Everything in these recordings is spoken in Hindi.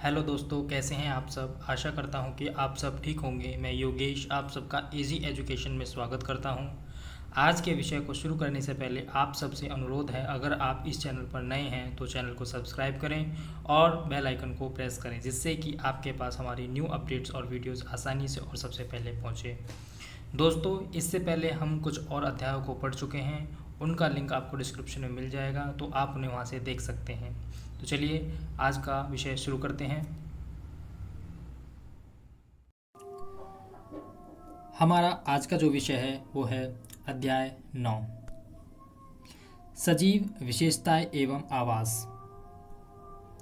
हेलो दोस्तों, कैसे हैं आप सब। आशा करता हूं कि आप सब ठीक होंगे। मैं योगेश आप सबका इजी एजुकेशन में स्वागत करता हूं। आज के विषय को शुरू करने से पहले आप सबसे अनुरोध है, अगर आप इस चैनल पर नए हैं तो चैनल को सब्सक्राइब करें और बेल आइकन को प्रेस करें, जिससे कि आपके पास हमारी न्यू अपडेट्स और वीडियोस आसानी से और सबसे पहले पहुंचे। दोस्तों, इससे पहले हम कुछ और अध्यायों को पढ़ चुके हैं, उनका लिंक आपको डिस्क्रिप्शन में मिल जाएगा, तो आप उन्हें वहाँ से देख सकते हैं। तो चलिए आज का विषय शुरू करते हैं। हमारा आज का जो विषय है वो है अध्याय 9, सजीव विशेषताएं एवं आवास।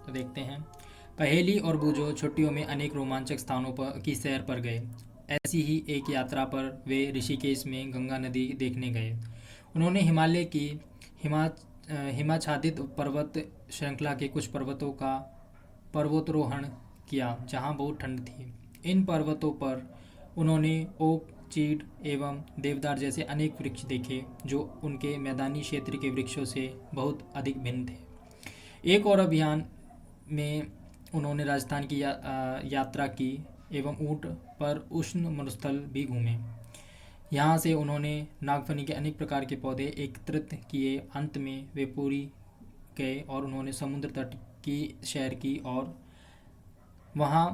तो देखते हैं। पहेली और बूझो छुट्टियों में अनेक रोमांचक स्थानों पर की सैर पर गए। ऐसी ही एक यात्रा पर वे ऋषिकेश में गंगा नदी देखने गए। उन्होंने हिमालय की हिमा हिमाच्छादित पर्वत श्रृंखला के कुछ पर्वतों का पर्वतारोहण किया, जहाँ बहुत ठंड थी। इन पर्वतों पर उन्होंने ओक, चीड़ एवं देवदार जैसे अनेक वृक्ष देखे, जो उनके मैदानी क्षेत्र के वृक्षों से बहुत अधिक भिन्न थे। एक और अभियान में उन्होंने राजस्थान की यात्रा की एवं ऊँट पर उष्ण मरुस्थल भी घूमे। यहाँ से उन्होंने नागफनी के अनेक प्रकार के पौधे एकत्रित किए। अंत में वे पूरी गए और उन्होंने समुद्र तट की सैर की और वहाँ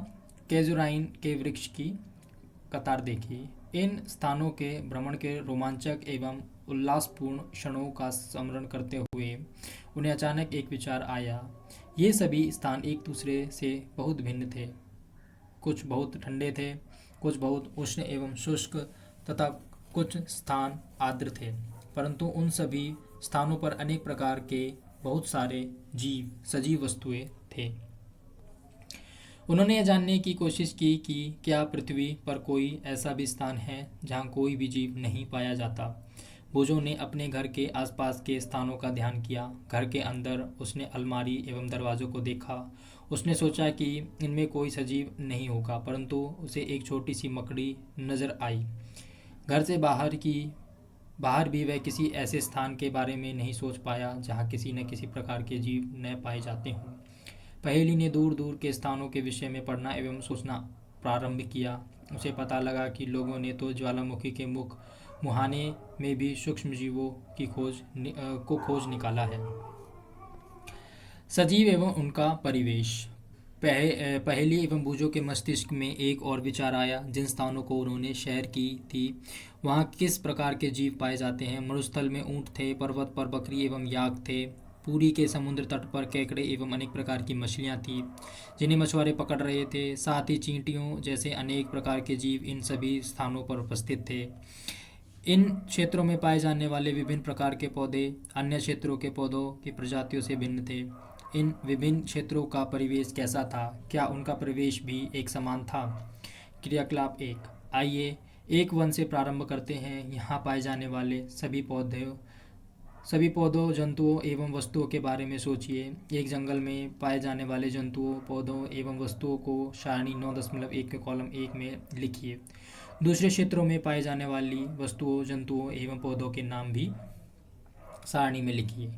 कैजुराइन के वृक्ष की कतार देखी। इन स्थानों के भ्रमण के रोमांचक एवं उल्लासपूर्ण क्षणों का स्मरण करते हुए उन्हें अचानक एक विचार आया। ये सभी स्थान एक दूसरे से बहुत भिन्न थे। कुछ बहुत ठंडे थे, कुछ बहुत उष्ण एवं शुष्क तथा कुछ स्थान आर्द्र थे, परंतु उन सभी स्थानों पर अनेक प्रकार के बहुत सारे जीव, सजीव वस्तुएं थे। उन्होंने यह जानने की कोशिश की कि क्या पृथ्वी पर कोई ऐसा भी स्थान है जहाँ कोई भी जीव नहीं पाया जाता। भुजों ने अपने घर के आसपास के स्थानों का ध्यान किया। घर के अंदर उसने अलमारी एवं दरवाज़ों को देखा। उसने सोचा कि इनमें कोई सजीव नहीं होगा, परंतु उसे एक छोटी सी मकड़ी नज़र आई। घर से बाहर भी वह किसी ऐसे स्थान के बारे में नहीं सोच पाया जहाँ किसी न किसी प्रकार के जीव न पाए जाते हों। पहेली ने दूर दूर के स्थानों के विषय में पढ़ना एवं सोचना प्रारंभ किया। उसे पता लगा कि लोगों ने तो ज्वालामुखी के मुहाने में भी सूक्ष्म जीवों की खोज निकाला है। सजीव एवं उनका परिवेश। पहेली एवं बूझों के मस्तिष्क में एक और विचार आया। जिन स्थानों को उन्होंने सैर की थी वहाँ किस प्रकार के जीव पाए जाते हैं। मरुस्थल में ऊँट थे, पर्वत पर बकरी एवं याक थे। पुरी के समुद्र तट पर केकड़े एवं अनेक प्रकार की मछलियाँ थीं जिन्हें मछुआरे पकड़ रहे थे। साथ ही चींटियों जैसे अनेक प्रकार के जीव इन सभी स्थानों पर उपस्थित थे। इन क्षेत्रों में पाए जाने वाले विभिन्न प्रकार के पौधे अन्य क्षेत्रों के पौधों की प्रजातियों से भिन्न थे। इन विभिन्न क्षेत्रों का परिवेश कैसा था? क्या उनका परिवेश भी एक समान था? क्रियाकलाप 1। आइए एक वन से प्रारंभ करते हैं। यहाँ पाए जाने वाले सभी पौधों, जंतुओं एवं वस्तुओं के बारे में सोचिए। एक जंगल में पाए जाने वाले जंतुओं, पौधों एवं वस्तुओं को सारणी 9.1 के कॉलम 1 में लिखिए। दूसरे क्षेत्रों में पाए जाने वाली वस्तुओं, जंतुओं एवं पौधों के नाम भी सारणी में लिखिए।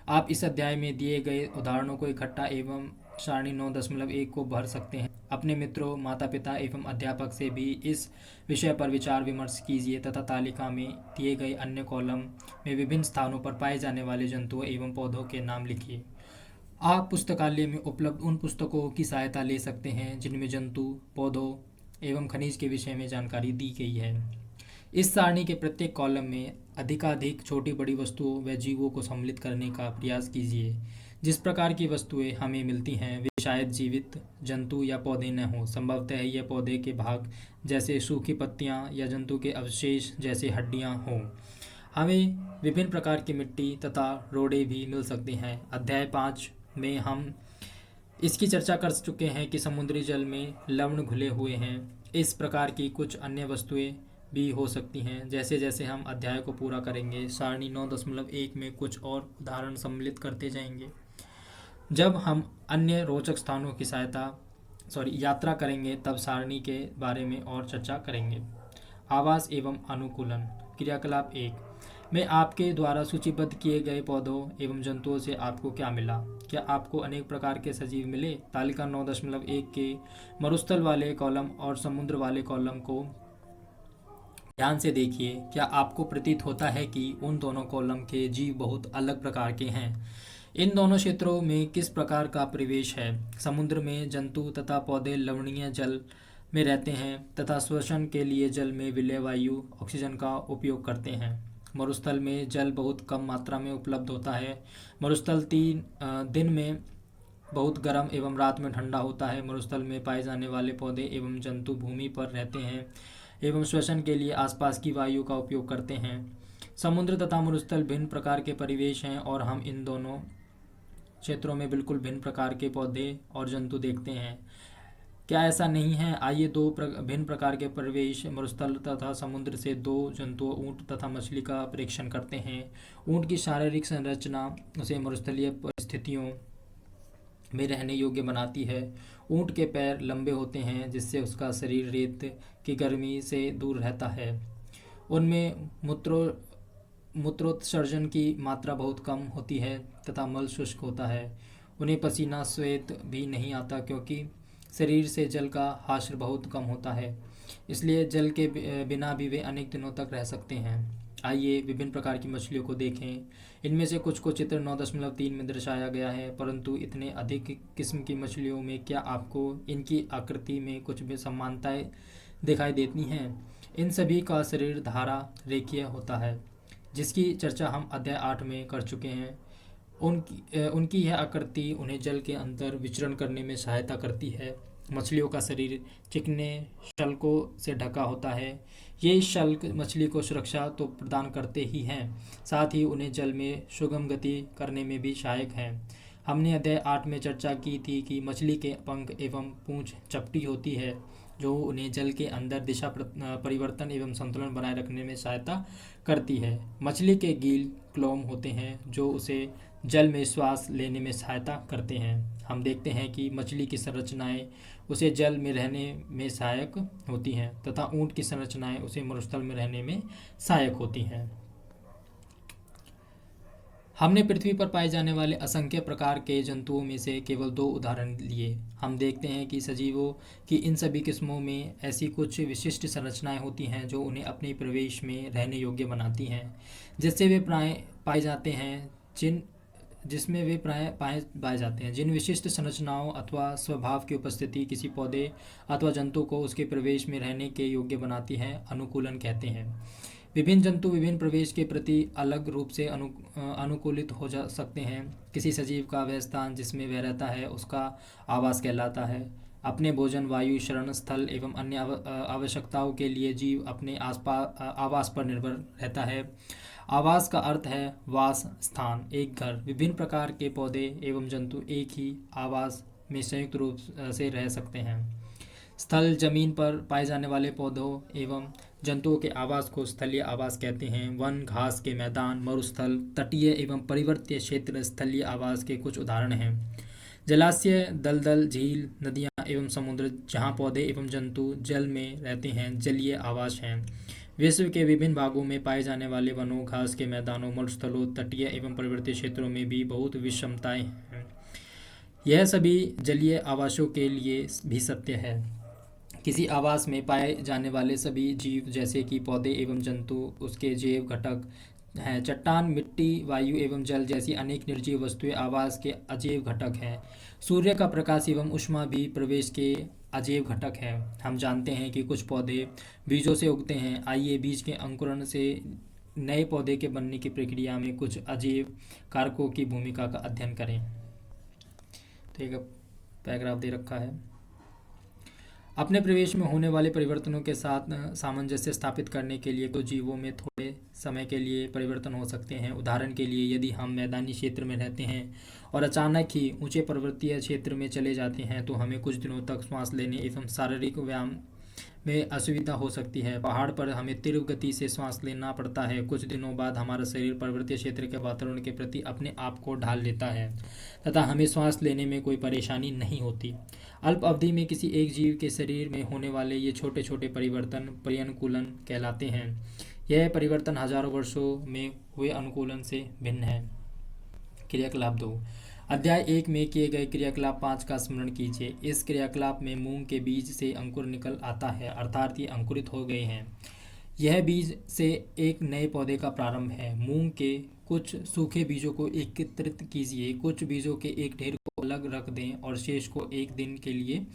आप इस अध्याय में दिए गए उदाहरणों को इकट्ठा एवं सारणी 9.1 को भर सकते हैं। अपने मित्रों, माता पिता एवं अध्यापक से भी इस विषय पर विचार विमर्श कीजिए तथा तालिका में दिए गए अन्य कॉलम में विभिन्न स्थानों पर पाए जाने वाले जंतुओं एवं पौधों के नाम लिखिए। आप पुस्तकालय में उपलब्ध उन पुस्तकों की सहायता ले सकते हैं जिनमें जंतु, पौधों एवं खनिज के विषय में जानकारी दी गई है। इस सारणी के प्रत्येक कॉलम में अधिकाधिक छोटी बड़ी वस्तुओं व जीवों को सम्मिलित करने का प्रयास कीजिए। जिस प्रकार की वस्तुएं हमें मिलती हैं वे शायद जीवित जंतु या पौधे न हों। संभवतः यह पौधे के भाग जैसे सूखी पत्तियां या जंतु के अवशेष जैसे हड्डियां हों। हमें विभिन्न प्रकार की मिट्टी तथा रोड़े भी मिल सकती हैं। अध्याय 5 में हम इसकी चर्चा कर चुके हैं कि समुद्री जल में लवण घुले हुए हैं। इस प्रकार की कुछ अन्य वस्तुएं भी हो सकती हैं। जैसे जैसे हम अध्याय को पूरा करेंगे सारणी 9.1 में कुछ और उदाहरण सम्मिलित करते जाएंगे। जब हम अन्य रोचक स्थानों की यात्रा करेंगे तब सारणी के बारे में और चर्चा करेंगे। आवास एवं अनुकूलन। क्रियाकलाप 1। में आपके द्वारा सूचीबद्ध किए गए पौधों एवं जंतुओं से आपको क्या मिला? क्या आपको अनेक प्रकार के सजीव मिले? तालिका 9.1 के मरुस्थल वाले कॉलम और समुद्र वाले कॉलम को ध्यान से देखिए। क्या आपको प्रतीत होता है कि उन दोनों कॉलम के जीव बहुत अलग प्रकार के हैं? इन दोनों क्षेत्रों में किस प्रकार का परिवेश है? समुद्र में जंतु तथा पौधे लवणीय जल में रहते हैं तथा श्वसन के लिए जल में विलेय वायु ऑक्सीजन का उपयोग करते हैं। मरुस्थल में जल बहुत कम मात्रा में उपलब्ध होता है। मरुस्थल दिन में बहुत गर्म एवं रात में ठंडा होता है। मरुस्थल में पाए जाने वाले पौधे एवं जंतु भूमि पर रहते हैं एवं श्वसन के लिए आसपास की वायु का उपयोग करते हैं। समुद्र तथा मरुस्थल भिन्न प्रकार के परिवेश हैं और हम इन दोनों क्षेत्रों में बिल्कुल भिन्न प्रकार के पौधे और जंतु देखते हैं। क्या ऐसा नहीं है? आइए भिन्न प्रकार के परिवेश मरुस्थल तथा समुद्र से दो जंतुओं ऊँट तथा मछली का परीक्षण करते हैं। ऊँट की शारीरिक संरचना उसे मरुस्थलीय परिस्थितियों में रहने योग्य बनाती है। ऊँट के पैर लंबे होते हैं जिससे उसका शरीर रेत की गर्मी से दूर रहता है। उनमें मूत्रोत्सर्जन की मात्रा बहुत कम होती है तथा मल शुष्क होता है। उन्हें पसीना श्वेत भी नहीं आता क्योंकि शरीर से जल का हाश्र बहुत कम होता है। इसलिए जल के बिना भी वे अनेक दिनों तक रह सकते हैं। आइए विभिन्न प्रकार की मछलियों को देखें। इनमें से कुछ को चित्र 9.3 में दर्शाया गया है, परंतु इतने अधिक किस्म की मछलियों में क्या आपको इनकी आकृति में कुछ भी समानताएं दिखाई देती हैं? इन सभी का शरीर धारा रेखीय होता है, जिसकी चर्चा हम अध्याय 8 में कर चुके हैं। उनकी यह आकृति उन्हें जल के अंदर विचरण करने में सहायता करती है। मछलियों का शरीर चिकने शल्कों से ढका होता है। ये शल्क मछली को सुरक्षा तो प्रदान करते ही हैं, साथ ही उन्हें जल में सुगम गति करने में भी सहायक हैं। हमने अध्याय 8 में चर्चा की थी कि मछली के पंख एवं पूंछ चपटी होती है, जो उन्हें जल के अंदर दिशा परिवर्तन एवं संतुलन बनाए रखने में सहायता करती है। मछली के गील क्लोम होते हैं जो उसे जल में श्वास लेने में सहायता करते हैं। हम देखते हैं कि मछली की संरचनाएं उसे जल में रहने में सहायक होती हैं तथा ऊँट की संरचनाएं उसे मरुस्थल में रहने में सहायक होती हैं। हमने पृथ्वी पर पाए जाने वाले असंख्य प्रकार के जंतुओं में से केवल 2 उदाहरण लिए। हम देखते हैं कि सजीवों की इन सभी किस्मों में ऐसी कुछ विशिष्ट संरचनाएं होती हैं जो उन्हें अपने प्रवेश में रहने योग्य बनाती हैं, जिससे वे पाए जाते हैं जिसमें वे प्राय पाए जाते हैं। जिन विशिष्ट संरचनाओं अथवा स्वभाव की उपस्थिति किसी पौधे अथवा जंतु को उसके प्रवेश में रहने के योग्य बनाती है, अनुकूलन कहते हैं। विभिन्न जंतु विभिन्न प्रवेश के प्रति अलग रूप से अनुकूलित हो जा सकते हैं। किसी सजीव का वह स्थान जिसमें वह रहता है उसका आवास कहलाता है। अपने भोजन, वायु, शरण स्थल एवं अन्य आवश्यकताओं के लिए जीव अपने आवास पर निर्भर रहता है। आवास का अर्थ है वास स्थान, एक घर। विभिन्न प्रकार के पौधे एवं जंतु एक ही आवास में संयुक्त रूप से रह सकते हैं। स्थल जमीन पर पाए जाने वाले पौधों एवं जंतुओं के आवास को स्थलीय आवास कहते हैं। वन, घास के मैदान, मरुस्थल, तटीय एवं परिवर्त्य क्षेत्र स्थलीय आवास के कुछ उदाहरण हैं। जलाशय, दलदल, झील, नदियाँ एवं समुद्र जहाँ पौधे एवं जंतु जल में रहते हैं, जलीय आवास हैं। विश्व के विभिन्न भागों में पाए जाने वाले वनों, घास के मैदानों, मरुस्थलों, तटीय एवं परिवर्तित क्षेत्रों में भी बहुत विषमताएं हैं। यह सभी जलीय आवासों के लिए भी सत्य है। किसी आवास में पाए जाने वाले सभी जीव जैसे कि पौधे एवं जंतु उसके जैव घटक हैं। चट्टान, मिट्टी, वायु एवं जल जैसी अनेक निर्जीव वस्तुएं आवास के अजैव घटक हैं। सूर्य का प्रकाश एवं ऊष्मा भी प्रवेश के अजैव घटक हैं। हम जानते हैं कि कुछ पौधे बीजों से उगते हैं। आइए बीज के अंकुरण से नए पौधे के बनने की प्रक्रिया में कुछ अजैव कारकों की भूमिका का अध्ययन करें। तो एक पैराग्राफ दे रखा है। अपने प्रवेश में होने वाले परिवर्तनों के साथ सामंजस्य स्थापित करने के लिए कुछ जीवों में थोड़े समय के लिए परिवर्तन हो सकते हैं। उदाहरण के लिए, यदि हम मैदानी क्षेत्र में रहते हैं और अचानक ही ऊंचे पर्वतीय क्षेत्र में चले जाते हैं तो हमें कुछ दिनों तक सांस लेने एवं शारीरिक व्यायाम में असुविधा हो सकती है। पहाड़ पर हमें तीव्र गति से सांस लेना पड़ता है। कुछ दिनों बाद हमारा शरीर पर्वतीय क्षेत्र के वातावरण के प्रति अपने आप को ढाल लेता है तथा हमें सांस लेने में कोई परेशानी नहीं होती। अल्प अवधि में किसी एक जीव के शरीर में होने वाले ये छोटे छोटे परिवर्तन परिअनुकूलन कहलाते हैं। यह परिवर्तन हजारों वर्षों में हुए अनुकूलन से भिन्न है। क्रियाकलाप 2। अध्याय 1 में किए गए क्रियाकलाप 5 का स्मरण कीजिए। इस क्रियाकलाप में मूंग के बीज से अंकुर निकल आता है, अर्थात ये अंकुरित हो गए हैं। यह बीज से एक नए पौधे का प्रारंभ है। मूंग के कुछ सूखे बीजों को एकत्रित कीजिए, कुछ बीजों के एक ढेर को अलग रख दें और शेष को एक दिन के लिए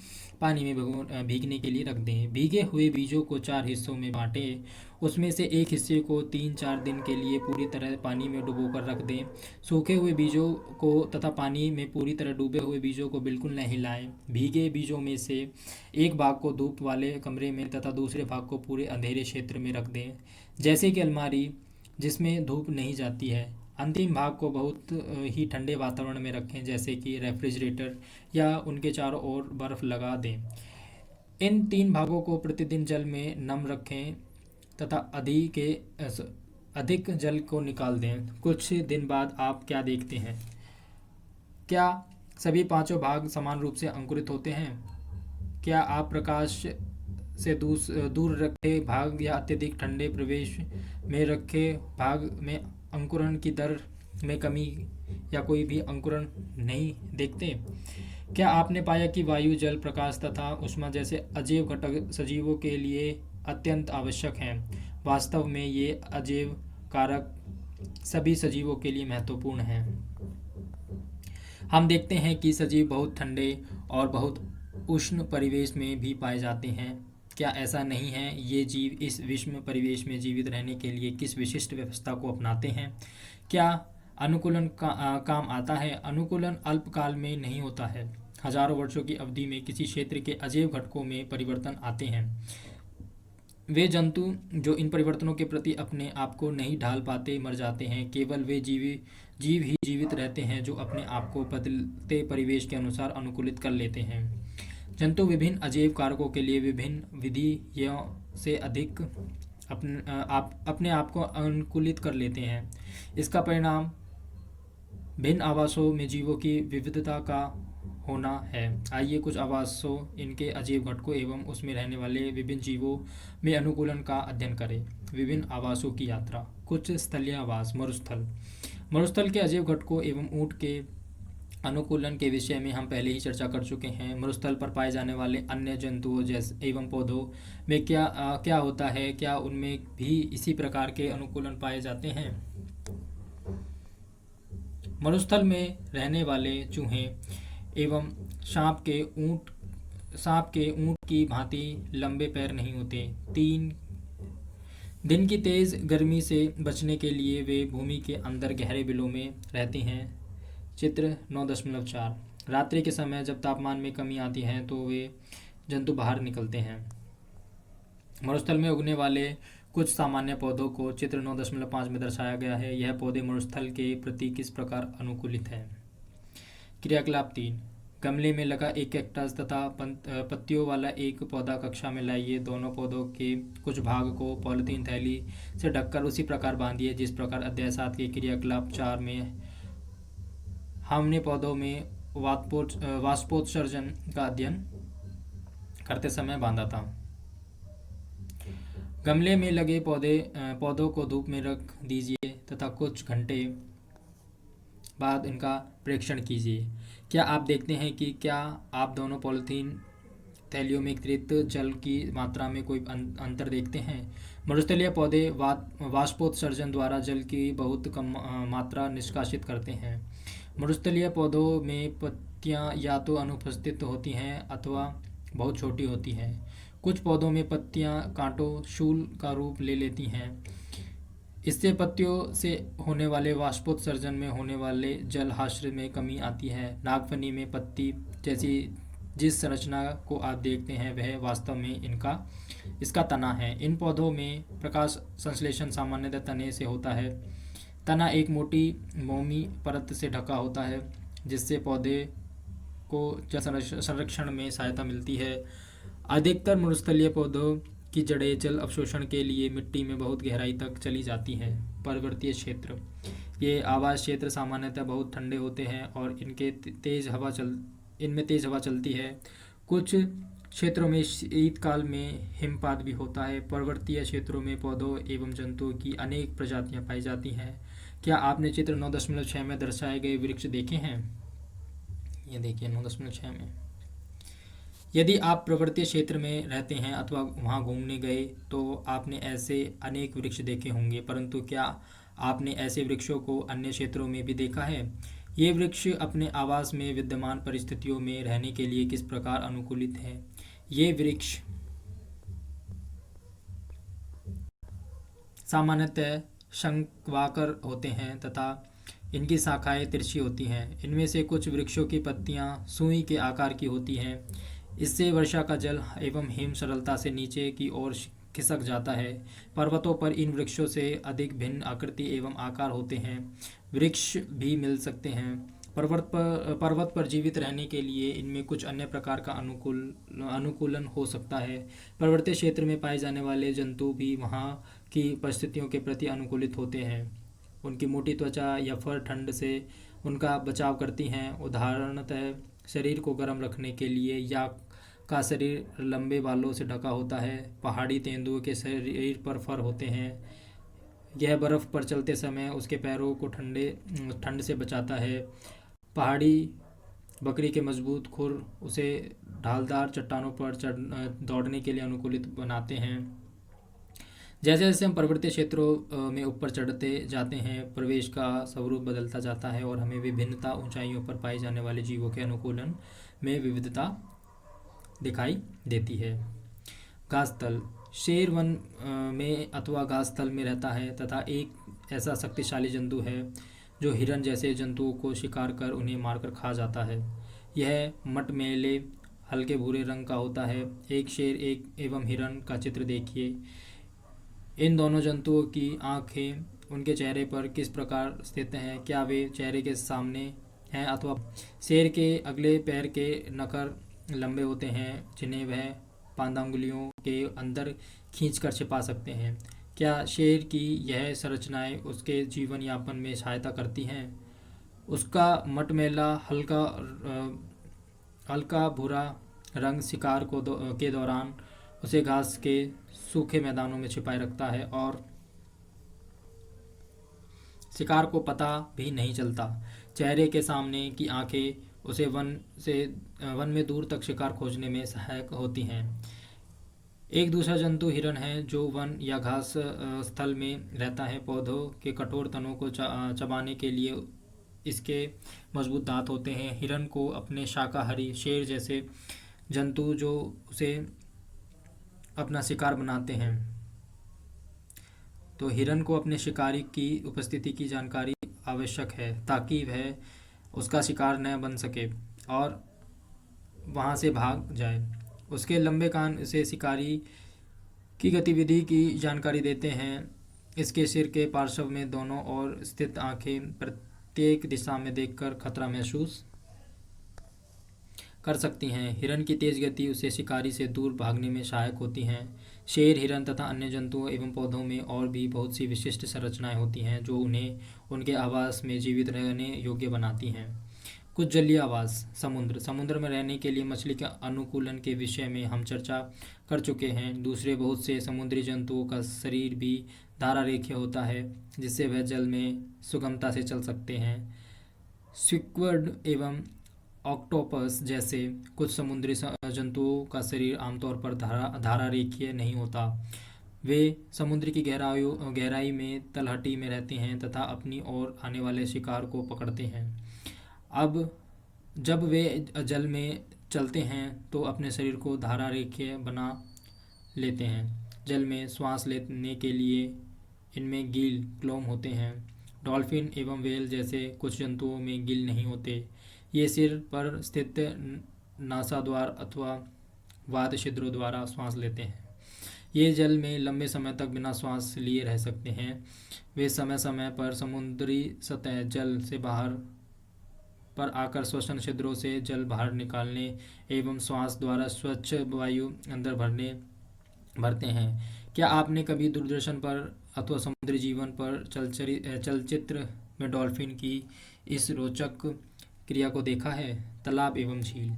पानी में भीगने के लिए रख दें। भीगे हुए बीजों को 4 हिस्सों में बांटें। उसमें से एक हिस्से को 3-4 दिन के लिए पूरी तरह पानी में डुबोकर रख दें। सूखे हुए बीजों को तथा पानी में पूरी तरह डूबे हुए बीजों को बिल्कुल न हिलाएं। भीगे बीजों में से एक भाग को धूप वाले कमरे में तथा दूसरे भाग को पूरे अंधेरे क्षेत्र में रख दें, जैसे कि अलमारी जिसमें धूप नहीं जाती है। अंतिम भाग को बहुत ही ठंडे वातावरण में रखें, जैसे कि रेफ्रिजरेटर, या उनके चारों ओर बर्फ लगा दें। इन 3 भागों को प्रतिदिन जल में नम रखें तथा अधिक जल को निकाल दें। कुछ दिन बाद आप क्या देखते हैं? क्या सभी 5 भाग समान रूप से अंकुरित होते हैं? क्या आप प्रकाश से दूर रखे भाग या अत्यधिक ठंडे प्रवेश में रखे भाग में अंकुरण की दर में कमी या कोई भी अंकुरण नहीं देखते? क्या आपने पाया कि वायु, जल, प्रकाश तथा ऊष्मा जैसे अजैव घटक सजीवों के लिए अत्यंत आवश्यक हैं? वास्तव में ये अजैव कारक सभी सजीवों के लिए महत्वपूर्ण हैं। हम देखते हैं कि सजीव बहुत ठंडे और बहुत उष्ण परिवेश में भी पाए जाते हैं। क्या ऐसा नहीं है? ये जीव इस विषम परिवेश में जीवित रहने के लिए किस विशिष्ट व्यवस्था को अपनाते हैं? क्या अनुकूलन काम आता है? अनुकूलन अल्पकाल में नहीं होता है। हजारों वर्षों की अवधि में किसी क्षेत्र के अजैव घटकों में परिवर्तन आते हैं। वे जंतु जो इन परिवर्तनों के प्रति अपने आप को नहीं ढाल पाते मर जाते हैं। केवल वे जीव ही जीवित रहते हैं जो अपने आप को बदलते परिवेश के अनुसार अनुकूलित कर लेते हैं। जंतु विभिन्न अजैव कारकों के लिए विभिन्न विधियों से अधिक अपने आप को अनुकूलित कर लेते हैं। इसका परिणाम भिन्न आवासों में जीवों की विविधता का होना है। आइए कुछ आवासों, इनके अजैव घटकों एवं उसमें रहने वाले विभिन्न जीवों में अनुकूलन का अध्ययन करें। विभिन्न आवासों की यात्रा। कुछ स्थलीय आवास। मरुस्थल। मरुस्थल के अजैव घटकों एवं ऊंट के अनुकूलन के विषय में हम पहले ही चर्चा कर चुके हैं। मरुस्थल पर पाए जाने वाले अन्य जंतुओं जैसे एवं पौधों में क्या होता है? क्या उनमें भी इसी प्रकार के अनुकूलन पाए जाते हैं? मरुस्थल में रहने वाले चूहे एवं सांप के ऊंट की भांति लंबे पैर नहीं होते। 3 दिन की तेज गर्मी से बचने के लिए वे भूमि के अंदर गहरे बिलों में रहते हैं। चित्र 9.4। रात्रि के समय जब तापमान में कमी आती है तो वे जंतु बाहर निकलते हैं। मरुस्थल में उगने वाले कुछ सामान्य पौधों को चित्र 9.5 में दर्शाया गया है। यह पौधे मरुस्थल के प्रति किस प्रकार अनुकूलित हैं? क्रियाकलाप 3। गमले में लगा एक कैक्टस तथा पत्तियों वाला एक पौधा कक्षा में लाइए। दोनों पौधों के कुछ भाग को पॉलिथीन थैली से ढककर उसी प्रकार बांधिए जिस प्रकार अध्याय 7 के क्रियाकलाप 4 में हमने पौधों में वाष्पोत्सर्जन का अध्ययन करते समय बांधा था। गमले में लगे पौधों को धूप में रख दीजिए तथा कुछ घंटे बाद इनका परीक्षण कीजिए। क्या आप देखते हैं कि क्या आप दोनों पॉलिथीन थैलियों में एकत्रित जल की मात्रा में कोई अंतर देखते हैं? मरुस्थलीय पौधे वाष्पोत्सर्जन द्वारा जल की बहुत कम मात्रा निष्कासित करते हैं। मरुस्थलीय पौधों में पत्तियां या तो अनुपस्थित होती हैं अथवा बहुत छोटी होती हैं। कुछ पौधों में पत्तियां कांटों शूल का रूप ले लेती हैं। इससे पत्तियों से होने वाले वाष्पोत्सर्जन में होने वाले जलहाश्र में कमी आती है। नागफनी में पत्ती जैसी जिस संरचना को आप देखते हैं वह वास्तव में इसका तना है। इन पौधों में प्रकाश संश्लेषण सामान्यतः तने से होता है। तना एक मोटी मोमी परत से ढका होता है जिससे पौधे को जल संरक्षण में सहायता मिलती है। अधिकतर मरुस्थलीय पौधों की जड़ें जल अवशोषण के लिए मिट्टी में बहुत गहराई तक चली जाती हैं। पर्वतीय क्षेत्र। ये आवास क्षेत्र सामान्यतः बहुत ठंडे होते हैं और इनमें तेज हवा चलती है। कुछ क्षेत्रों में शीतकाल में हिमपात भी होता है। पर्वतीय क्षेत्रों में पौधों एवं जंतुओं की अनेक प्रजातियां पाई जाती हैं। क्या आपने चित्र 9.6 में दर्शाए गए वृक्ष देखे हैं? ये देखिए 9.6 में। यदि आप पर्वतीय क्षेत्र में रहते हैं अथवा वहां घूमने गए तो आपने ऐसे अनेक वृक्ष देखे होंगे, परंतु क्या आपने ऐसे वृक्षों को अन्य क्षेत्रों में भी देखा है? ये वृक्ष अपने आवास में विद्यमान परिस्थितियों में रहने के लिए किस प्रकार अनुकूलित हैं? ये वृक्ष सामान्यतः शंक्वाकार होते हैं तथा इनकी शाखाएं तिरछी होती हैं। इनमें से कुछ वृक्षों की पत्तियां सुई के आकार की होती हैं। इससे वर्षा का जल एवं हिम सरलता से नीचे की ओर खिसक जाता है। पर्वतों पर इन वृक्षों से अधिक भिन्न आकृति एवं आकार होते हैं। वृक्ष भी मिल सकते हैं। पर्वत पर जीवित रहने के लिए इनमें कुछ अन्य प्रकार का अनुकूलन हो सकता है। पर्वतीय क्षेत्र में पाए जाने वाले जंतु भी वहाँ की परिस्थितियों के प्रति अनुकूलित होते हैं। उनकी मोटी त्वचा या फर ठंड से उनका बचाव करती हैं। उदाहरणतः शरीर को गर्म रखने के लिए याक का शरीर लंबे बालों से ढका होता है। पहाड़ी तेंदुओं के शरीर पर फर होते हैं। यह बर्फ़ पर चलते समय उसके पैरों को ठंड से बचाता है। पहाड़ी बकरी के मजबूत खुर उसे ढालदार चट्टानों पर दौड़ने के लिए अनुकूलित बनाते हैं। जैसे जैसे हम पर्वतीय क्षेत्रों में ऊपर चढ़ते जाते हैं, प्रवेश का स्वरूप बदलता जाता है और हमें विभिन्नता ऊंचाइयों पर पाए जाने वाले जीवों के अनुकूलन में विविधता दिखाई देती है। घासतल शेर वन में अथवा घासतल में रहता है तथा एक ऐसा शक्तिशाली जंतु है जो हिरन जैसे जंतुओं को शिकार कर उन्हें मारकर खा जाता है। यह मटमैले हल्के भूरे रंग का होता है। एक शेर एवं हिरन का चित्र देखिए। इन दोनों जंतुओं की आंखें उनके चेहरे पर किस प्रकार स्थित हैं? क्या वे चेहरे के सामने हैं अथवा? शेर के अगले पैर के नखर लंबे होते हैं जिन्हें वह पादांगुलियों के अंदर खींचकर छिपा सकते हैं। क्या शेर की यह संरचनाएं उसके जीवन यापन में सहायता करती हैं? उसका मटमैला हल्का भूरा रंग शिकार के दौरान उसे घास के सूखे मैदानों में छिपाए रखता है और शिकार को पता भी नहीं चलता। चेहरे के सामने की आंखें उसे वन में दूर तक शिकार खोजने में सहायक होती हैं। एक दूसरा जंतु हिरन है जो वन या घास स्थल में रहता है। पौधों के कठोर तनों को चबाने के लिए इसके मजबूत दांत होते हैं। हिरन को अपने शाकाहारी शेर जैसे जंतु जो उसे अपना शिकार बनाते हैं, तो हिरन को अपने शिकारी की उपस्थिति की जानकारी आवश्यक है ताकि वह उसका शिकार न बन सके और वहां से भाग जाए। उसके लंबे कान उसे शिकारी की गतिविधि की जानकारी देते हैं। इसके सिर के पार्श्व में दोनों ओर स्थित आंखें प्रत्येक दिशा में देखकर खतरा महसूस कर सकती हैं। हिरन की तेज गति उसे शिकारी से दूर भागने में सहायक होती हैं। शेर, हिरन तथा अन्य जंतुओं एवं पौधों में और भी बहुत सी विशिष्ट संरचनाएं होती हैं जो उन्हें उनके आवास में जीवित रहने योग्य बनाती हैं। कुछ जलीय आवास। समुद्र में रहने के लिए मछली के अनुकूलन के विषय में हम चर्चा कर चुके हैं। दूसरे बहुत से समुद्री जंतुओं का शरीर भी धारा रेखीय होता है जिससे वह जल में सुगमता से चल सकते हैं। स्क्विड एवं ऑक्टोपस जैसे कुछ समुद्री जंतुओं का शरीर आमतौर पर धारा रेखीय नहीं होता। वे समुद्र की गहराई में तलहटी में रहते हैं तथा अपनी ओर आने वाले शिकार को पकड़ते हैं। अब जब वे जल में चलते हैं तो अपने शरीर को धारा रेखीय बना लेते हैं। जल में श्वास लेने के लिए इनमें गिल क्लोम होते हैं। डॉल्फिन एवं व्हेल जैसे कुछ जंतुओं में गिल नहीं होते। ये सिर पर स्थित नासाद्वार अथवा वात छिद्रों द्वारा श्वास लेते हैं। ये जल में लंबे समय तक बिना श्वास लिए रह सकते हैं। वे समय समय पर समुद्री सतह जल से बाहर पर आकर श्वसन छिद्रों से जल बाहर निकालने एवं श्वास द्वारा स्वच्छ वायु अंदर भरते हैं। क्या आपने कभी दूरदर्शन पर अथवा समुद्री जीवन पर चलचित्र में डॉल्फिन की इस रोचक क्रिया को देखा है? तालाब एवं झील।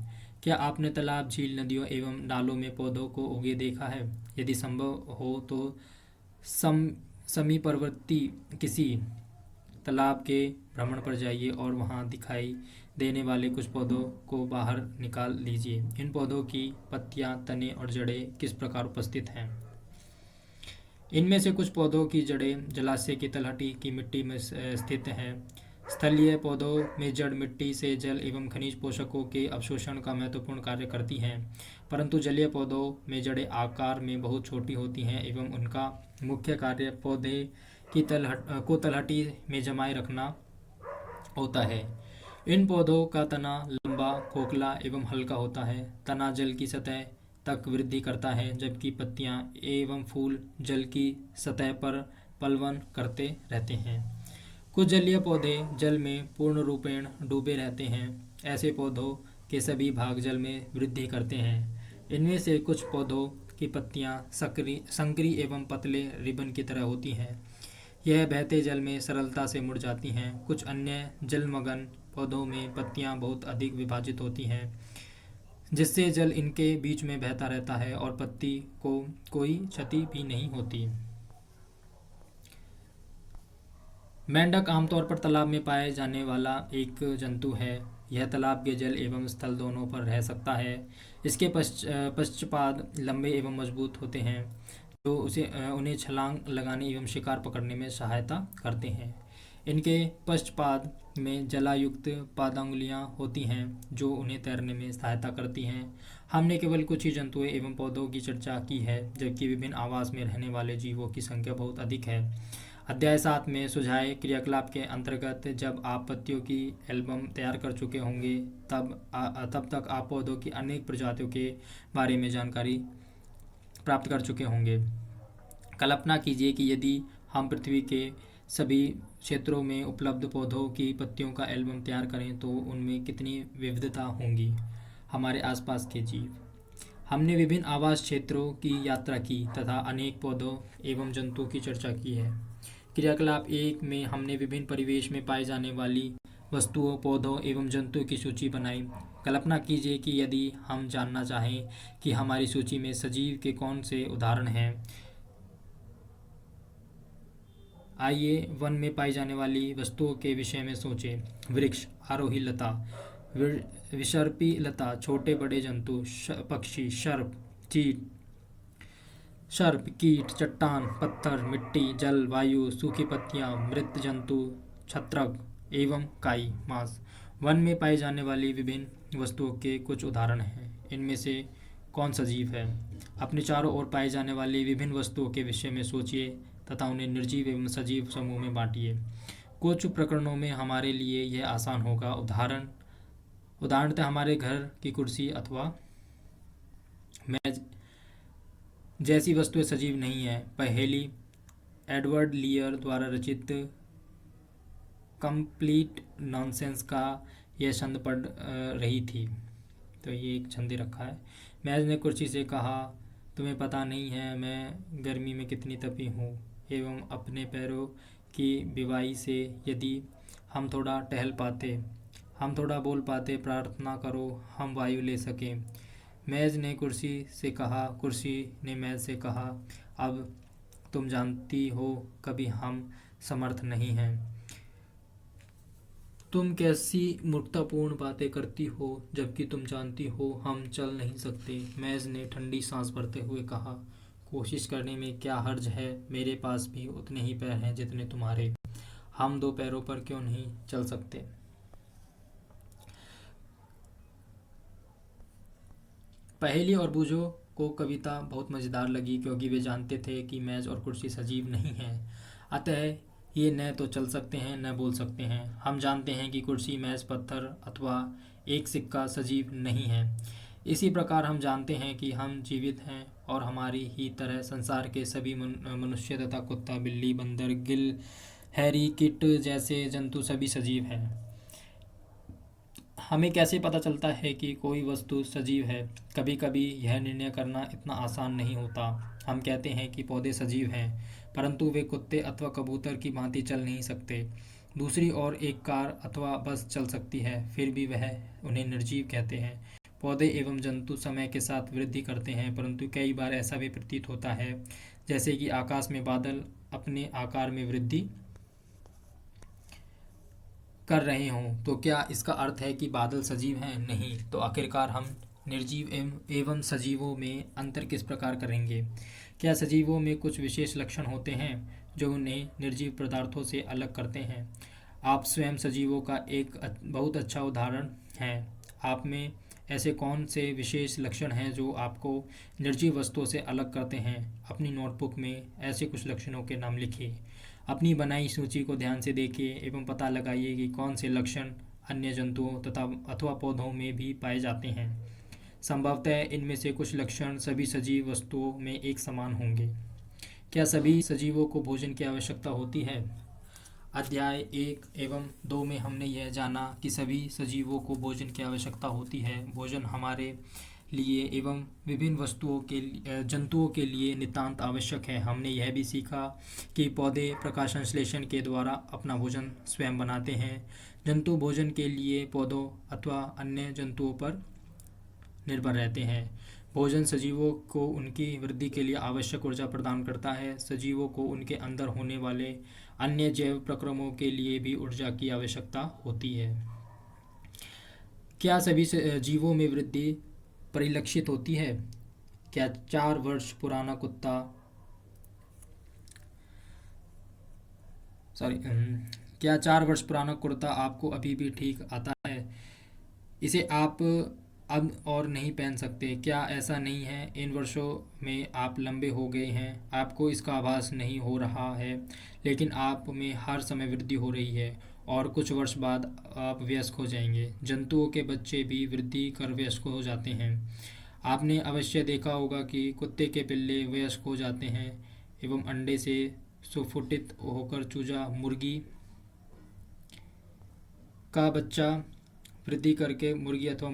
क्या आपने तालाब, झील, नदियों एवं नालों में पौधों को उगे देखा है? यदि संभव हो तो सम समीपवर्ती किसी तालाब के भ्रमण पर जाइए और वहां दिखाई देने वाले कुछ पौधों को बाहर निकाल लीजिए। इन पौधों की पत्तियां, तने और जड़ें किस प्रकार उपस्थित हैं? इनमें से कुछ पौधों की जड़ें जलाशय की तलहटी की मिट्टी में स्थित हैं। स्थलीय पौधों में जड़ मिट्टी से जल एवं खनिज पोषकों के अवशोषण का महत्वपूर्ण कार्य करती हैं, परंतु जलीय पौधों में जड़ें आकार में बहुत छोटी होती हैं एवं उनका मुख्य कार्य पौधे की तलहटी में जमाए रखना होता है। इन पौधों का तना लंबा, खोखला एवं हल्का होता है। तना जल की सतह तक वृद्धि करता है, जबकि पत्तियां एवं फूल जल की सतह पर पलवन करते रहते हैं। कुछ जलीय पौधे जल में पूर्ण रूपेण डूबे रहते हैं। ऐसे पौधों के सभी भाग जल में वृद्धि करते हैं। इनमें से कुछ पौधों की पत्तियां संकरी एवं पतले रिबन की तरह होती हैं। यह बहते जल में सरलता से मुड़ जाती हैं। कुछ अन्य जलमग्न पौधों में पत्तियां बहुत अधिक विभाजित होती हैं, जिससे जल इनके बीच में बहता रहता है और पत्ती को कोई क्षति भी नहीं होती। मेंढक आमतौर पर तालाब में पाए जाने वाला एक जंतु है। यह तालाब के जल एवं स्थल दोनों पर रह सकता है। इसके पश्चपाद लंबे एवं मजबूत होते हैं, जो उन्हें छलांग लगाने एवं शिकार पकड़ने में सहायता करते हैं। इनके पश्चपाद में जलायुक्त पादांगुलियां होती हैं, जो उन्हें तैरने में सहायता करती हैं। हमने केवल कुछ ही जंतुओं एवं पौधों की चर्चा की है, जबकि विभिन्न आवास में रहने वाले जीवों की संख्या बहुत अधिक है। अध्याय 7 में सुझाए क्रियाकलाप के अंतर्गत जब आप पत्तियों की एल्बम तैयार कर चुके होंगे, तब तक आप पौधों की अनेक प्रजातियों के बारे में जानकारी प्राप्त कर चुके होंगे। कल्पना कीजिए कि यदि हम पृथ्वी के सभी क्षेत्रों में उपलब्ध पौधों की पत्तियों का एल्बम तैयार करें तो उनमें कितनी विविधता होंगी। हमारे आसपास के जीव। हमने विभिन्न आवास क्षेत्रों की यात्रा की तथा अनेक पौधों एवं जंतुओं की चर्चा की है। क्रियाकलाप 1 में हमने विभिन्न परिवेश में पाई जाने वाली वस्तुओं, पौधों एवं जंतुओं की सूची बनाई। कल्पना कीजिए कि यदि हम जानना चाहें कि हमारी सूची में सजीव के कौन से उदाहरण हैं। आइए वन में पाई जाने वाली वस्तुओं के विषय में सोचें। वृक्ष, आरोही लता, विसर्पी लता, छोटे बड़े जंतु, पक्षी, सर्प, कीट, चट्टान, पत्थर, मिट्टी, जल, वायु, सूखी पत्तियां, मृत जंतु, छत्रक एवं काई, मांस। वन में पाई जाने वाली विभिन्न वस्तुओं के कुछ उदाहरण हैं। इनमें से कौन सजीव है? अपने चारों ओर पाई जाने वाली विभिन्न वस्तुओं के विषय में सोचिए तथा उन्हें निर्जीव एवं सजीव समूह में बांटिए। कुछ प्रकरणों में हमारे लिए यह आसान होगा। उदाहरणतः हमारे घर की कुर्सी अथवा मेज जैसी वस्तुएं सजीव नहीं है। पहेली एडवर्ड लियर द्वारा रचित कंप्लीट नॉनसेंस का यह छंद पढ़ रही थी, तो ये एक छंद रखा है। मेज ने कुर्सी से कहा, तुम्हें पता नहीं है मैं गर्मी में कितनी तपी हूँ, एवं अपने पैरों की बिवाई से यदि हम थोड़ा टहल पाते, हम थोड़ा बोल पाते, प्रार्थना करो हम वायु ले सकें। मेज ने कुर्सी से कहा, कुर्सी ने मेज से कहा, अब तुम जानती हो कभी हम समर्थ नहीं हैं। तुम कैसी मूर्खतापूर्ण बातें करती हो जबकि तुम जानती हो हम चल नहीं सकते। मेज ने ठंडी सांस भरते हुए कहा, कोशिश करने में क्या हर्ज है, मेरे पास भी उतने ही पैर हैं जितने तुम्हारे। हम 2 पैरों पर क्यों नहीं चल सकते। पहेली और बूझों को कविता बहुत मज़ेदार लगी, क्योंकि वे जानते थे कि मेज और कुर्सी सजीव नहीं हैं। अतः ये न तो चल सकते हैं न बोल सकते हैं। हम जानते हैं कि कुर्सी, मेज, पत्थर अथवा एक सिक्का सजीव नहीं है। इसी प्रकार हम जानते हैं कि हम जीवित हैं और हमारी ही तरह संसार के सभी मनुष्य तथा कुत्ता, बिल्ली, बंदर, गिल, हैरी, किट जैसे जंतु सभी सजीव हैं। हमें कैसे पता चलता है कि कोई वस्तु सजीव है? कभी कभी यह निर्णय करना इतना आसान नहीं होता। हम कहते हैं कि पौधे सजीव हैं, परंतु वे कुत्ते अथवा कबूतर की भांति चल नहीं सकते। दूसरी ओर एक कार अथवा बस चल सकती है, फिर भी वह उन्हें निर्जीव कहते हैं। पौधे एवं जंतु समय के साथ वृद्धि करते हैं, परंतु कई बार ऐसा भी प्रतीत होता है जैसे कि आकाश में बादल अपने आकार में वृद्धि कर रहे हों। तो क्या इसका अर्थ है कि बादल सजीव हैं? नहीं। तो आखिरकार हम निर्जीव एवं सजीवों में अंतर किस प्रकार करेंगे? क्या सजीवों में कुछ विशेष लक्षण होते हैं जो उन्हें निर्जीव पदार्थों से अलग करते हैं? आप स्वयं सजीवों का एक बहुत अच्छा उदाहरण हैं। आप में ऐसे कौन से विशेष लक्षण हैं जो आपको निर्जीव वस्तुओं से अलग करते हैं? अपनी नोटबुक में ऐसे कुछ लक्षणों के नाम लिखिए। अपनी बनाई सूची को ध्यान से देखिए एवं पता लगाइए कि कौन से लक्षण अन्य जंतुओं तथा अथवा पौधों में भी पाए जाते हैं। संभवतः इनमें से कुछ लक्षण सभी सजीव वस्तुओं में एक समान होंगे। क्या सभी सजीवों को भोजन की आवश्यकता होती है? अध्याय 1 एवं 2 में हमने यह जाना कि सभी सजीवों को भोजन की आवश्यकता होती है। भोजन हमारे लिए एवं विभिन्न जंतुओं के लिए नितांत आवश्यक है। हमने यह भी सीखा कि पौधे प्रकाश संश्लेषण के द्वारा अपना भोजन स्वयं बनाते हैं। जंतु भोजन के लिए पौधों अथवा अन्य जंतुओं पर निर्भर रहते हैं। भोजन सजीवों को उनकी वृद्धि के लिए आवश्यक ऊर्जा प्रदान करता है। सजीवों को उनके अंदर होने वाले अन्य जैव प्रक्रमों के लिए भी ऊर्जा की आवश्यकता होती है। क्या सभी जीवों में वृद्धि परिलक्षित होती है? क्या 4 वर्ष पुराना कुत्ता सॉरी क्या 4 वर्ष पुराना कुर्ता आपको अभी भी ठीक आता है? इसे आप अब और नहीं पहन सकते। क्या ऐसा नहीं है? इन वर्षों में आप लंबे हो गए हैं, आपको इसका आभास नहीं हो रहा है, लेकिन आप में हर समय वृद्धि हो रही है और कुछ वर्ष बाद आप वयस्क हो जाएंगे। जंतुओं के बच्चे भी वृद्धि कर वयस्क हो जाते हैं। आपने अवश्य देखा होगा कि कुत्ते के पिल्ले वयस्क हो जाते हैं एवं अंडे से सुफुटित होकर चूजा मुर्गी का बच्चा वृद्धि करके मुर्गी अथवा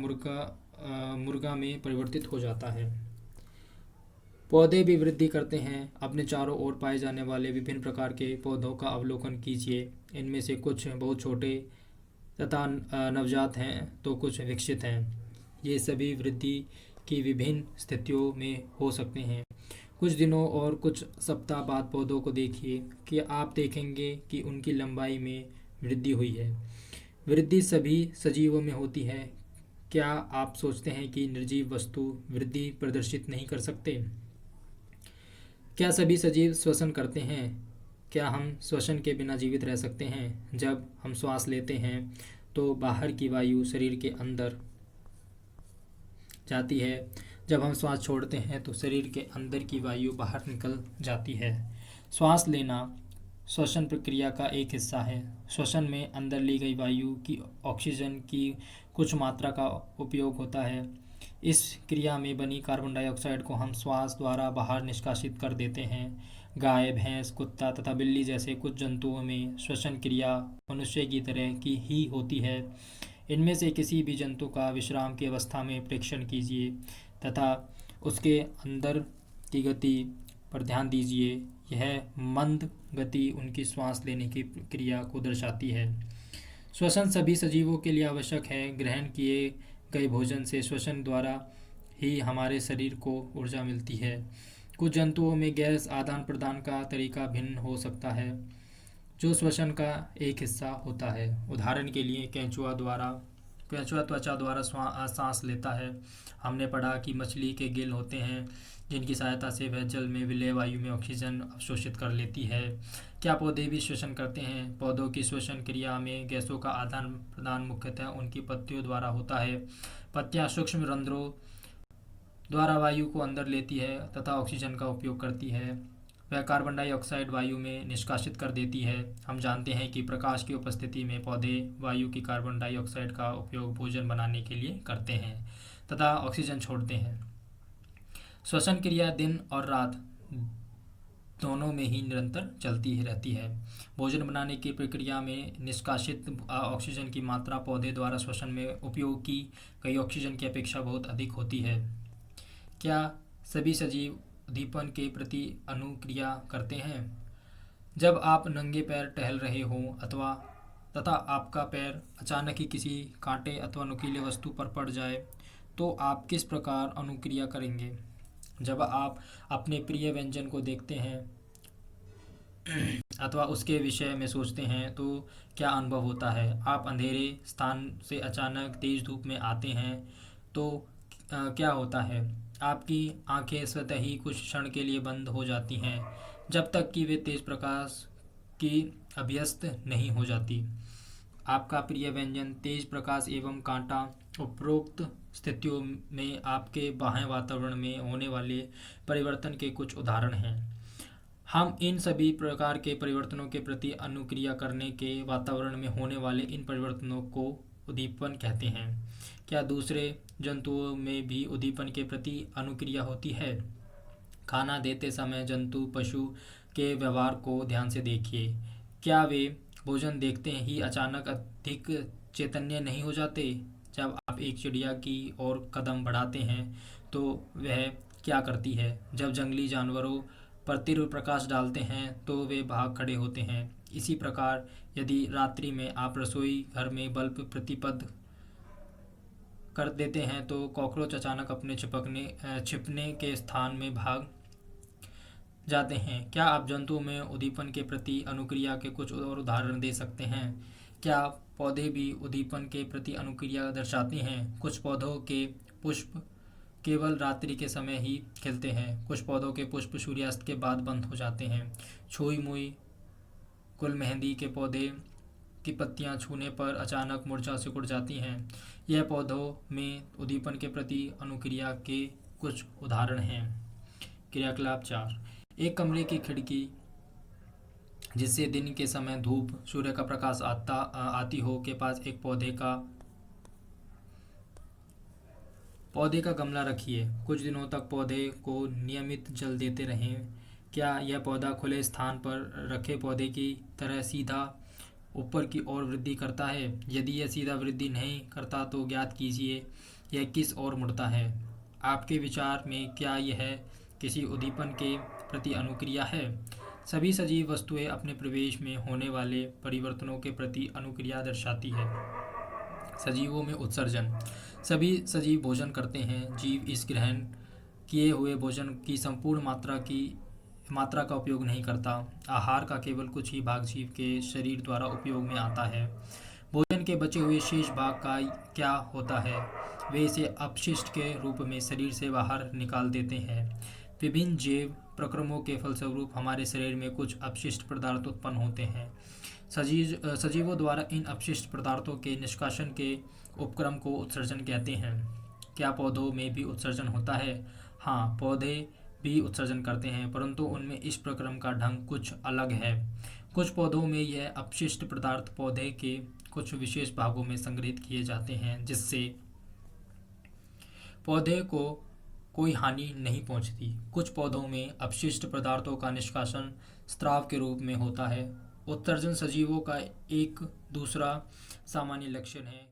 मुर्गा में परिवर्तित हो जाता है। पौधे भी वृद्धि करते हैं। अपने चारों ओर पाए जाने वाले विभिन्न प्रकार के पौधों का अवलोकन कीजिए। इनमें से कुछ बहुत छोटे तथा नवजात हैं तो कुछ विकसित हैं। ये सभी वृद्धि की विभिन्न स्थितियों में हो सकते हैं। कुछ दिनों और कुछ सप्ताह बाद पौधों को देखिए कि आप देखेंगे कि उनकी लंबाई में वृद्धि हुई है। वृद्धि सभी सजीवों में होती है। क्या आप सोचते हैं कि निर्जीव वस्तु वृद्धि प्रदर्शित नहीं कर सकते? क्या सभी सजीव श्वसन करते हैं? क्या हम श्वसन के बिना जीवित रह सकते हैं? जब हम श्वास लेते हैं तो बाहर की वायु शरीर के अंदर जाती है। जब हम श्वास छोड़ते हैं तो शरीर के अंदर की वायु बाहर निकल जाती है। श्वास लेना श्वसन प्रक्रिया का एक हिस्सा है। श्वसन में अंदर ली गई वायु की ऑक्सीजन की कुछ मात्रा का उपयोग होता है। इस क्रिया में बनी कार्बन डाइऑक्साइड को हम श्वास द्वारा बाहर निष्कासित कर देते हैं। गाय, भैंस, कुत्ता तथा बिल्ली जैसे कुछ जंतुओं में श्वसन क्रिया मनुष्य की तरह की ही होती है। इनमें से किसी भी जंतु का विश्राम की अवस्था में परीक्षण कीजिए तथा उसके अंदर की गति पर ध्यान दीजिए। यह मंद गति उनकी श्वास लेने की क्रिया को दर्शाती है। श्वसन सभी सजीवों के लिए आवश्यक है। ग्रहण किए गए भोजन से श्वसन द्वारा ही हमारे शरीर को ऊर्जा मिलती है। कुछ जंतुओं में गैस आदान प्रदान का तरीका भिन्न हो सकता है जो श्वसन का एक हिस्सा होता है। उदाहरण के लिए केंचुआ त्वचा द्वारा सांस लेता है। हमने पढ़ा कि मछली के गिल होते हैं जिनकी सहायता से वह जल में विलेय वायु में ऑक्सीजन अवशोषित कर लेती है। क्या पौधे भी श्वसन करते हैं? पौधों की श्वसन क्रिया में गैसों का आदान प्रदान मुख्यतः उनकी पत्तियों द्वारा होता है। पत्तियां सूक्ष्म रंध्रों द्वारा वायु को अंदर लेती है तथा ऑक्सीजन का उपयोग करती है। वह कार्बन डाइऑक्साइड वायु में निष्कासित कर देती है। हम जानते हैं कि प्रकाश की उपस्थिति में पौधे वायु की कार्बन डाइऑक्साइड का उपयोग भोजन बनाने के लिए करते हैं तथा ऑक्सीजन छोड़ते हैं। श्वसन क्रिया दिन और रात दोनों में ही निरंतर चलती रहती है। भोजन बनाने की प्रक्रिया में निष्कासित ऑक्सीजन की मात्रा पौधे द्वारा श्वसन में उपयोग की गई ऑक्सीजन की अपेक्षा बहुत अधिक होती है। क्या सभी सजीव उद्दीपन के प्रति अनुक्रिया करते हैं? जब आप नंगे पैर टहल रहे हों तथा आपका पैर अचानक ही किसी कांटे अथवा नुकीले वस्तु पर पड़ जाए तो आप किस प्रकार अनुक्रिया करेंगे? जब आप अपने प्रिय व्यंजन को देखते हैं अथवा उसके विषय में सोचते हैं तो क्या अनुभव होता है? आप अंधेरे स्थान से अचानक तेज धूप में आते हैं तो क्या होता है? आपकी आंखें स्वतः ही कुछ क्षण के लिए बंद हो जाती हैं जब तक कि वे तेज प्रकाश की अभ्यस्त नहीं हो जाती। आपका प्रिय व्यंजन तेज प्रकाश एवं कांटा उपरोक्त स्थितियों में आपके बाह्य वातावरण में होने वाले परिवर्तन के कुछ उदाहरण हैं। हम इन सभी प्रकार के परिवर्तनों के प्रति अनुक्रिया करने के वातावरण में होने वाले इन परिवर्तनों को उद्दीपन कहते हैं। क्या दूसरे जंतुओं में भी उद्दीपन के प्रति अनुक्रिया होती है? खाना देते समय जंतु पशु के व्यवहार को ध्यान से देखिए। क्या वे भोजन देखते ही अचानक अधिक चैतन्य नहीं हो जाते? जब आप एक चिड़िया की ओर कदम बढ़ाते हैं तो वह क्या करती है? जब जंगली जानवरों पर तीव्र प्रकाश डालते हैं तो वे भाग खड़े होते हैं। इसी प्रकार यदि रात्रि में आप रसोई घर में बल्ब प्रतिपद कर देते हैं तो कॉकरोच अचानक अपने छिपने के स्थान में भाग जाते हैं। क्या आप जंतुओं में उद्दीपन के प्रति अनुक्रिया के कुछ और उदाहरण दे सकते हैं? क्या पौधे भी उद्दीपन के प्रति अनुक्रिया दर्शाते हैं? कुछ पौधों के पुष्प केवल रात्रि के समय ही खिलते हैं। कुछ पौधों के पुष्प सूर्यास्त के बाद बंद हो जाते हैं। छुई मुई गुल मेहंदी के पौधे की पत्तियां छूने पर अचानक मुरझा सिकुड़ जाती हैं। यह पौधों में उद्दीपन के प्रति अनुक्रिया के कुछ उदाहरण हैं। क्रियाकलाप 4। एक कमरे की खिड़की जिससे दिन के समय धूप सूर्य का प्रकाश आती हो के पास एक पौधे का गमला रखिए। कुछ दिनों तक पौधे को नियमित जल देते रहें। क्या यह पौधा खुले स्थान पर रखे पौधे की तरह सीधा ऊपर की ओर वृद्धि करता है? यदि यह सीधा वृद्धि नहीं करता तो ज्ञात कीजिए यह किस ओर मुड़ता है। आपके विचार में क्या यह किसी उद्दीपन के प्रति अनुक्रिया है? सभी सजीव वस्तुएं अपने प्रवेश में होने वाले परिवर्तनों के प्रति अनुक्रिया दर्शाती है। सजीवों में उत्सर्जन। सभी सजीव भोजन करते हैं। जीव इस ग्रहण किए हुए भोजन की संपूर्ण मात्रा का उपयोग नहीं करता। आहार का केवल कुछ ही भाग जीव के शरीर द्वारा उपयोग में आता है। भोजन के बचे हुए शेष भाग का क्या होता है? वे इसे अपशिष्ट के रूप में शरीर से बाहर निकाल देते हैं। विभिन्न जैव प्रक्रमों के फलस्वरूप हमारे शरीर में कुछ अपशिष्ट पदार्थ उत्पन्न होते हैं। सजीवों द्वारा इन अपशिष्ट पदार्थों के निष्कासन के उपक्रम को उत्सर्जन कहते हैं। क्या पौधों में भी उत्सर्जन होता है? हाँ, पौधे भी उत्सर्जन करते हैं, परंतु उनमें इस प्रक्रम का ढंग कुछ अलग है। कुछ पौधों में यह अपशिष्ट पदार्थ पौधे के कुछ विशेष भागों में संग्रहित किए जाते हैं, जिससे पौधे को कोई हानि नहीं पहुंचती। कुछ पौधों में अपशिष्ट पदार्थों का निष्कासन स्राव के रूप में होता है। उत्सर्जन सजीवों का एक दूसरा सामान्य लक्षण है।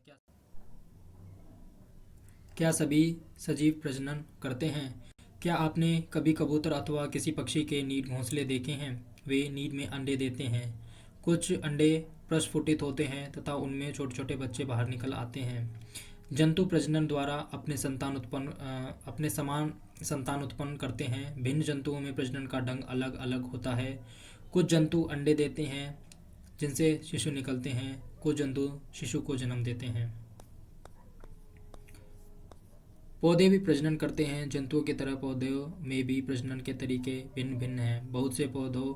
क्या सभी सजीव प्रजनन करते हैं? क्या आपने कभी कबूतर अथवा किसी पक्षी के नीड घोंसले देखे हैं? वे नीड में अंडे देते हैं। कुछ अंडे प्रस्फुटित होते हैं तथा उनमें छोटे छोटे बच्चे बाहर निकल आते हैं। जंतु प्रजनन द्वारा अपने समान संतान उत्पन्न करते हैं। भिन्न जंतुओं में प्रजनन का ढंग अलग अलग होता है। कुछ जंतु अंडे देते हैं जिनसे शिशु निकलते हैं। कुछ जंतु शिशु को जन्म देते हैं। पौधे भी प्रजनन करते हैं। जंतुओं की तरह पौधों में भी प्रजनन के तरीके भिन्न भिन्न हैं। बहुत से पौधों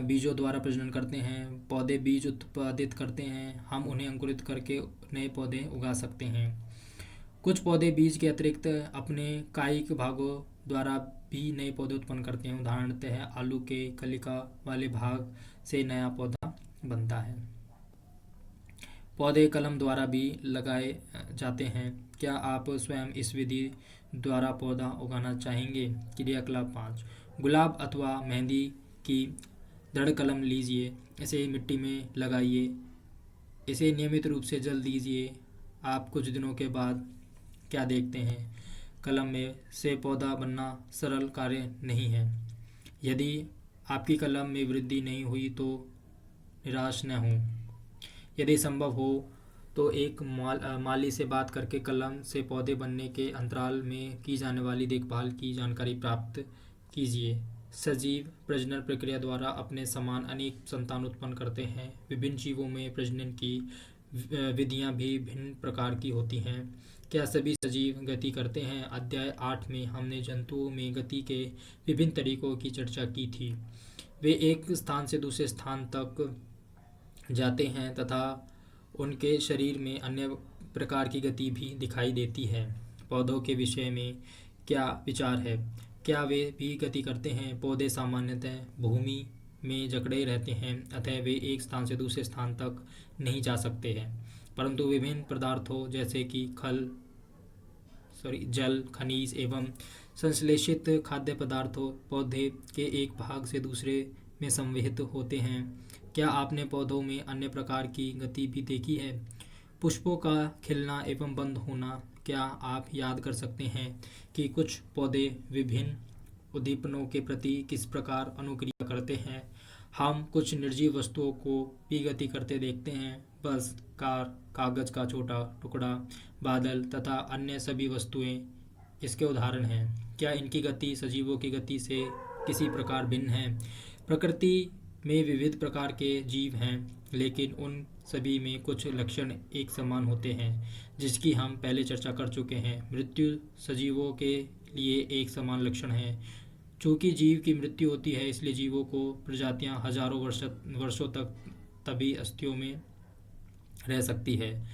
बीजों द्वारा प्रजनन करते हैं। पौधे बीज उत्पादित करते हैं। हम उन्हें अंकुरित करके नए पौधे उगा सकते हैं। कुछ पौधे बीज के अतिरिक्त अपने कायिक भागों द्वारा भी नए पौधे उत्पन्न करते हैं। उदाहरणतः आलू के कलिका वाले भाग से नया पौधा बनता है। पौधे कलम द्वारा भी लगाए जाते हैं। क्या आप स्वयं इस विधि द्वारा पौधा उगाना चाहेंगे? क्रियाकलाप 5। गुलाब अथवा मेहंदी की दृढ़ कलम लीजिए। इसे मिट्टी में लगाइए। इसे नियमित रूप से जल दीजिए। आप कुछ दिनों के बाद क्या देखते हैं? कलम में से पौधा बनना सरल कार्य नहीं है। यदि आपकी कलम में वृद्धि नहीं हुई तो निराश न हों। यदि संभव हो तो एक माली से बात करके कलम से पौधे बनने के अंतराल में की जाने वाली देखभाल की जानकारी प्राप्त कीजिए। सजीव प्रजनन प्रक्रिया द्वारा अपने समान अनेक संतान उत्पन्न करते हैं। विभिन्न जीवों में प्रजनन की विधियां भी भिन्न प्रकार की होती हैं। क्या सभी सजीव गति करते हैं? अध्याय 8 में हमने जंतुओं में गति के विभिन्न तरीकों की चर्चा की थी। वे एक स्थान से दूसरे स्थान तक जाते हैं तथा उनके शरीर में अन्य प्रकार की गति भी दिखाई देती है। पौधों के विषय में क्या विचार है? क्या वे भी गति करते हैं? पौधे सामान्यतः भूमि में जकड़े रहते हैं, अतः वे एक स्थान से दूसरे स्थान तक नहीं जा सकते हैं, परंतु विभिन्न पदार्थों जैसे कि जल, खनिज एवं संश्लेषित खाद्य पदार्थों पौधे के एक भाग से दूसरे में संवहित होते हैं। क्या आपने पौधों में अन्य प्रकार की गति भी देखी है? पुष्पों का खिलना एवं बंद होना। क्या आप याद कर सकते हैं कि कुछ पौधे विभिन्न उद्दीपनों के प्रति किस प्रकार अनुक्रिया करते हैं? हम कुछ निर्जीव वस्तुओं को भी गति करते देखते हैं। बस, कार, कागज का छोटा टुकड़ा, बादल तथा अन्य सभी वस्तुएं इसके उदाहरण हैं। क्या इनकी गति सजीवों की गति से किसी प्रकार भिन्न है? प्रकृति में विविध प्रकार के जीव हैं, लेकिन उन सभी में कुछ लक्षण एक समान होते हैं, जिसकी हम पहले चर्चा कर चुके हैं। मृत्यु सजीवों के लिए एक समान लक्षण है। चूँकि जीव की मृत्यु होती है, इसलिए जीवों को प्रजातियां हजारों वर्षों तक तभी अस्तित्व में रह सकती है,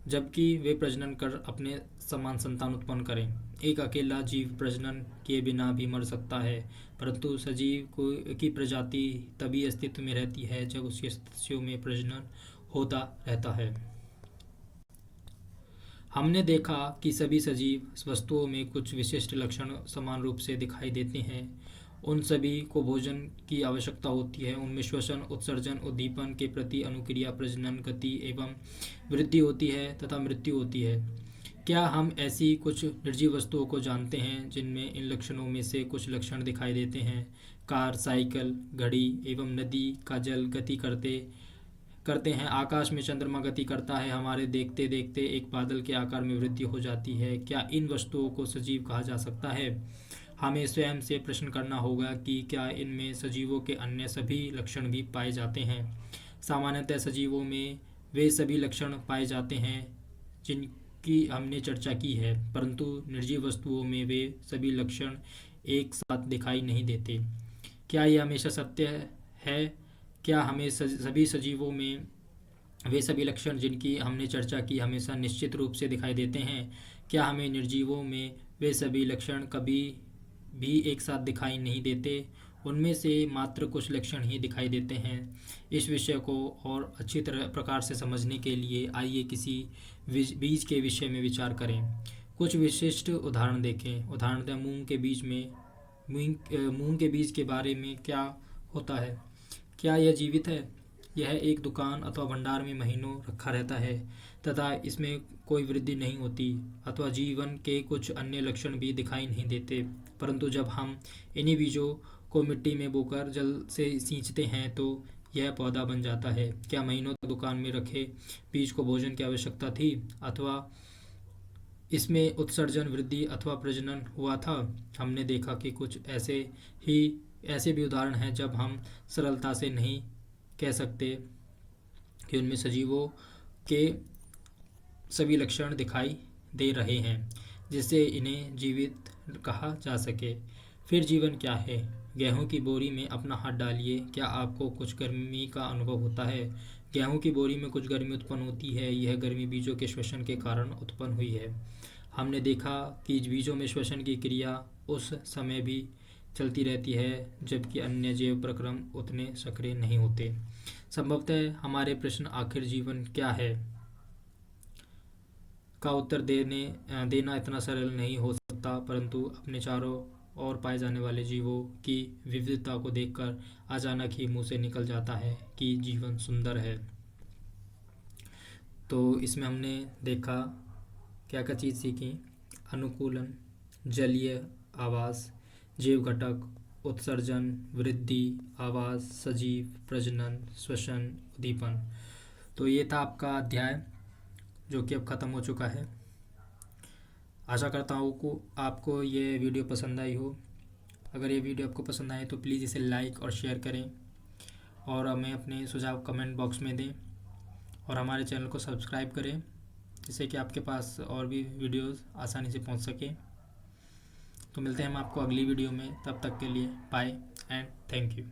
जबकि वे प्रजनन कर अपने समान संतान उत्पन्न करें। एक अकेला जीव प्रजनन किए बिना भी मर सकता है, परंतु सजीव की प्रजाति तभी अस्तित्व में रहती है जब उसके सदस्यों में प्रजनन होता रहता है। हमने देखा कि सभी सजीव वस्तुओं में कुछ विशिष्ट लक्षण समान रूप से दिखाई देते हैं। उन सभी को भोजन की आवश्यकता होती है। उनमें श्वसन, उत्सर्जन, उद्दीपन के प्रति अनुक्रिया, प्रजनन, गति एवं वृद्धि होती है तथा मृत्यु होती है। क्या हम ऐसी कुछ निर्जीव वस्तुओं को जानते हैं जिनमें इन लक्षणों में से कुछ लक्षण दिखाई देते हैं? कार, साइकिल, घड़ी एवं नदी का जल गति करते हैं। आकाश में चंद्रमा गति करता है। हमारे देखते देखते एक बादल के आकार में वृद्धि हो जाती है। क्या इन वस्तुओं को सजीव कहा जा सकता है? हमें स्वयं से प्रश्न करना होगा कि क्या इनमें सजीवों के अन्य सभी लक्षण भी पाए जाते हैं? सामान्यतः सजीवों में वे सभी लक्षण पाए जाते हैं जिनकी हमने चर्चा की है, परंतु निर्जीव वस्तुओं में वे सभी लक्षण एक साथ दिखाई नहीं देते। क्या यह हमेशा सत्य है? क्या हमें सभी सजीवों में वे सभी लक्षण जिनकी हमने चर्चा की हमेशा निश्चित रूप से दिखाई देते हैं? क्या हमें निर्जीवों में वे सभी लक्षण कभी भी एक साथ दिखाई नहीं देते? उनमें से मात्र कुछ लक्षण ही दिखाई देते हैं। इस विषय को और अच्छी तरह प्रकार से समझने के लिए आइए किसी बीज के विषय में विचार करें। कुछ विशिष्ट उदाहरण देखें। उदाहरणतः मूंग के बीज के बारे में क्या होता है? क्या यह जीवित है? यह एक दुकान अथवा भंडार में महीनों रखा रहता है तथा इसमें कोई वृद्धि नहीं होती अथवा जीवन के कुछ अन्य लक्षण भी दिखाई नहीं देते, परंतु जब हम इन्हीं बीजों को मिट्टी में बोकर जल से सींचते हैं तो यह पौधा बन जाता है। क्या महीनों तक दुकान में रखे बीज को भोजन की आवश्यकता थी अथवा इसमें उत्सर्जन, वृद्धि अथवा प्रजनन हुआ था? हमने देखा कि कुछ ऐसे भी उदाहरण हैं जब हम सरलता से नहीं कह सकते कि उनमें सजीवों के सभी लक्षण दिखाई दे रहे हैं जिससे इन्हें जीवित कहा जा सके। फिर जीवन क्या है? गेहूं की बोरी में अपना हाथ डालिए। क्या आपको कुछ गर्मी का अनुभव होता है? गेहूं की बोरी में कुछ गर्मी उत्पन्न होती है। यह गर्मी बीजों के श्वसन के कारण उत्पन्न हुई है। हमने देखा कि बीजों में श्वसन की क्रिया उस समय भी चलती रहती है जबकि अन्य जैव प्रक्रम उतने सक्रिय नहीं होते। संभवतः हमारे प्रश्न आखिर जीवन क्या है का उत्तर देना इतना सरल नहीं हो सकता, परंतु अपने चारों ओर पाए जाने वाले जीवों की विविधता को देखकर अचानक ही मुंह से निकल जाता है कि जीवन सुंदर है। तो इसमें हमने देखा क्या क्या चीज़ सीखी? अनुकूलन, जलीय आवास, जैव घटक, उत्सर्जन, वृद्धि, आवास, सजीव, प्रजनन, श्वसन, उद्दीपन। तो ये था आपका अध्याय जो कि अब ख़त्म हो चुका है। आशा करता हूँ को आपको ये वीडियो पसंद आई हो। अगर ये वीडियो आपको पसंद आए तो प्लीज़ इसे लाइक और शेयर करें और हमें अपने सुझाव कमेंट बॉक्स में दें और हमारे चैनल को सब्सक्राइब करें, जिससे कि आपके पास और भी वीडियोस आसानी से पहुंच सके। तो मिलते हैं हम आपको अगली वीडियो में, तब तक के लिए बाय एंड थैंक यू।